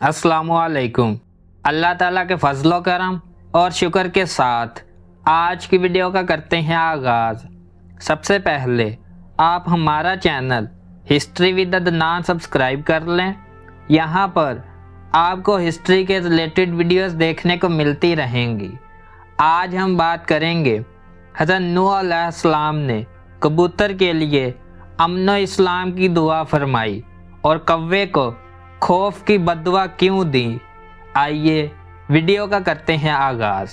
अस्सलामु अलैकुम। अल्लाह ताला के फजलो करम और शुक्र के साथ आज की वीडियो का करते हैं आगाज़। सबसे पहले आप हमारा channel history with Adnan subscribe कर लें। यहाँ पर आपको हिस्ट्री के रिलेटेड वीडियोस देखने को मिलती रहेंगी। आज हम बात करेंगे हज़रत नूह अलैहिस्सलाम ने कबूतर के लिए अमन इस्लाम की दुआ फरमाई और कौवे को खौफ की बद्दुआ क्यों दी। आइए वीडियो का करते हैं आगाज़।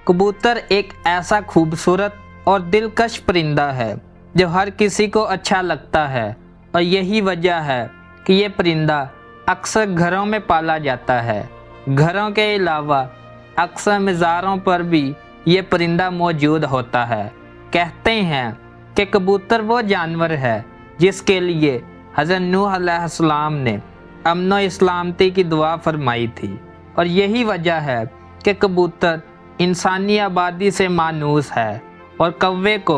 कबूतर एक ऐसा खूबसूरत और दिलकश परिंदा है जो हर किसी को अच्छा लगता है और यही वजह है कि ये परिंदा अक्सर घरों में पाला जाता है। घरों के अलावा अक्सर मज़ारों पर भी ये परिंदा मौजूद होता है। कहते हैं कि कबूतर वो जानवर है जिसके लिए हज़रत नूह अलैहिस्सलाम ने अमन व इस्लामती की दुआ फरमाई थी और यही वजह है कि कबूतर इंसानी आबादी से मानूस है और कौवे को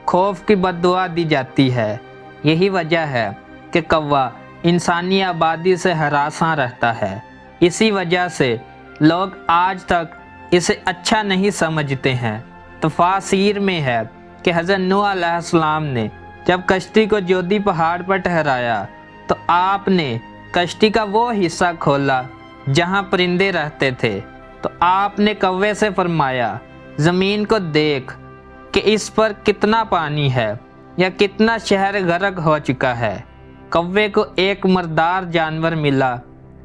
खौफ की बद्दुआ दी जाती है। यही वजह है कि कौवा इंसानी आबादी से हरासां रहता है। इसी वजह से लोग आज तक इसे अच्छा नहीं समझते हैं। तफासीर में है कि हज़रत नूह अलैहिस्सलाम ने जब कश्ती को जोदी पहाड़ पर ठहराया तो आपने कश्ती का वो हिस्सा खोला जहाँ परिंदे रहते थे। तो आपने कौवे से फरमाया, ज़मीन को देख कि इस पर कितना पानी है या कितना शहर गर्क हो चुका है। कौवे को एक मर्दार जानवर मिला,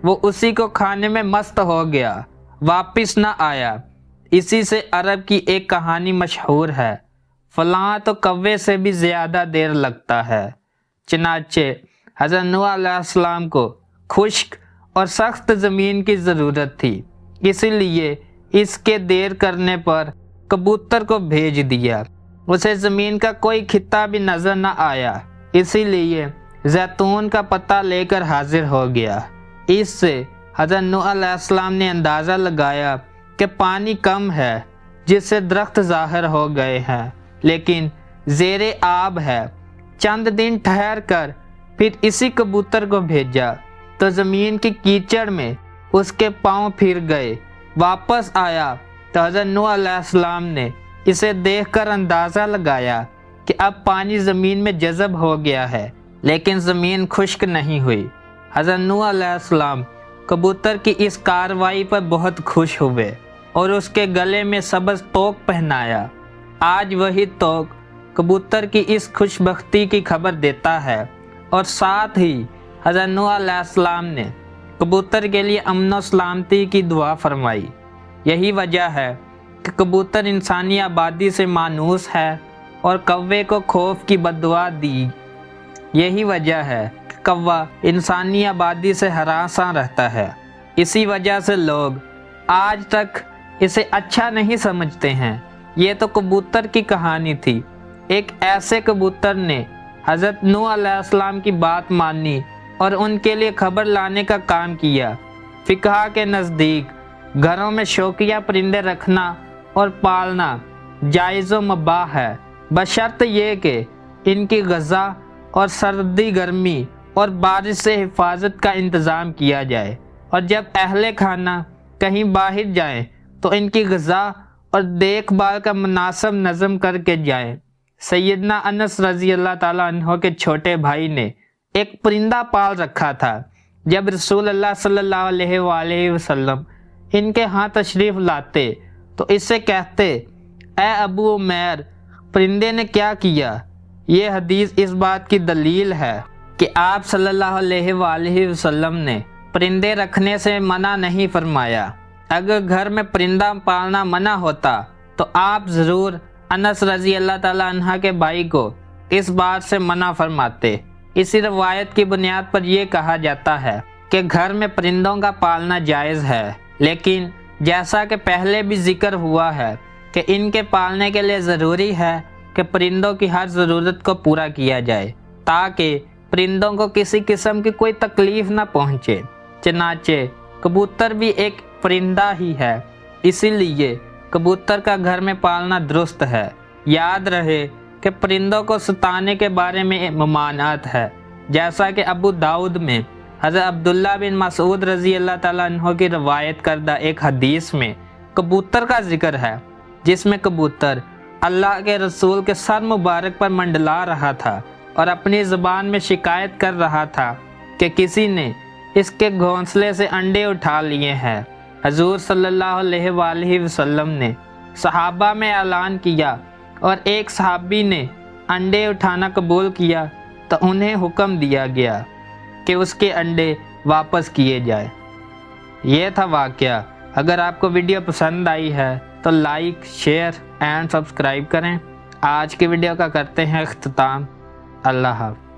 वो उसी को खाने में मस्त हो गया, वापस न आया। इसी से अरब की एक कहानी मशहूर है, फलां तो कौवे से भी ज़्यादा देर लगता है। चनाचे हज़रत नूह अलैहिस्सलाम को खुश्क और सख्त ज़मीन की ज़रूरत थी, इसीलिए इसके देर करने पर कबूतर को भेज दिया। उसे ज़मीन का कोई खित्ता भी नज़र न आया, इसीलिए जैतून का पत्ता लेकर हाजिर हो गया। इससे हज़रत नूह अलैहिस्सलाम ने अंदाज़ा लगाया कि पानी कम है, जिससे दरख्त ज़ाहिर हो गए हैं, लेकिन ज़ेरे आब है। चंद दिन ठहर कर फिर इसी कबूतर को भेजा तो ज़मीन की कीचड़ में उसके पाँव फिर गए। वापस आया तो हज़रत नूह अलैहिस्सलाम ने इसे देखकर अंदाज़ा लगाया कि अब पानी ज़मीन में जज़ब हो गया है, लेकिन ज़मीन खुश्क नहीं हुई। हज़रत नूह अलैहिस्सलाम कबूतर की इस कार्रवाई पर बहुत खुश हुए और उसके गले में सब्ज़ तोक पहनाया। आज वही तोक कबूतर की इस खुशबख्ती की खबर देता है और साथ ही हज़रत नूह अलैहिस्सलाम ने कबूतर के लिए अमन व सलामती की दुआ फरमाई। यही वजह है कि कबूतर इंसानी आबादी से मानूस है और कौवे को खौफ की बद्दुआ दी। यही वजह है कि कौवा इंसानी आबादी से हरासां रहता है। इसी वजह से लोग आज तक इसे अच्छा नहीं समझते हैं। ये तो कबूतर की कहानी थी। एक ऐसे कबूतर ने हज़रत नूह अलैहिस्सलाम की बात मानी और उनके लिए खबर लाने का काम किया। फ़िक़्हा के नज़दीक घरों में शौकिया परिंदे रखना और पालना जायज़ व मुबाह है, बशर्त ये कि इनकी ग़िज़ा और सर्दी गर्मी और बारिश से हिफाजत का इंतज़ाम किया जाए, और जब अहले खाना कहीं बाहर जाएं तो इनकी ग़िज़ा और देखभाल का मुनासिब नज़म करके जाएं। सैयदना अनस रज़ी अल्लाह ताला अन्हो के छोटे भाई ने एक परिंदा पाल रखा था। जब रसूल अल्लाह सल्लल्लाहु अलैहि वसल्लम इनके यहाँ तशरीफ़ लाते तो इससे कहते, ए अबू उमैर, परिंदे ने क्या किया। ये हदीस इस बात की दलील है कि आप सल्लल्लाहु अलैहि वसल्लम ने परिंदे रखने से मना नहीं फरमाया। अगर घर में परिंदा पालना मना होता तो आप ज़रूर अनस रज़ी अल्लाह ताला अन्हा के भाई को इस बात से मना फरमाते। इसी रवायत की बुनियाद पर यह कहा जाता है कि घर में परिंदों का पालना जायज़ है, लेकिन जैसा कि पहले भी जिक्र हुआ है कि इनके पालने के लिए ज़रूरी है कि परिंदों की हर ज़रूरत को पूरा किया जाए ताकि परिंदों को किसी किस्म की कोई तकलीफ़ न पहुँचे। चनाचे कबूतर भी एक परिंदा ही है, इसीलिए कबूतर का घर में पालना दुरुस्त है। याद रहे कि परिंदों को सताने के बारे में ममानात है, जैसा कि अबू दाऊद में حضرت عبداللہ بن مسعود رضی اللہ تعالیٰ عنہ کی روایت کردہ ایک حدیث میں کبوتر کا ذکر ہے، جس میں کبوتر اللہ کے رسول کے سر مبارک پر منڈلا رہا تھا اور اپنی زبان میں شکایت کر رہا تھا کہ کسی نے اس کے گھونسلے سے انڈے اٹھا لیے ہیں۔ حضور صلی اللہ علیہ وآلہ وسلم نے صحابہ میں اعلان کیا اور ایک صحابی نے انڈے اٹھانا قبول کیا تو انہیں حکم دیا گیا کہ اس کے انڈے واپس کیے جائے۔ یہ تھا واقعہ۔ اگر آپ کو ویڈیو پسند آئی ہے تو لائک، شیئر اینڈ سبسکرائب کریں۔ آج کی ویڈیو کا کرتے ہیں اختتام۔ اللہ حافظ۔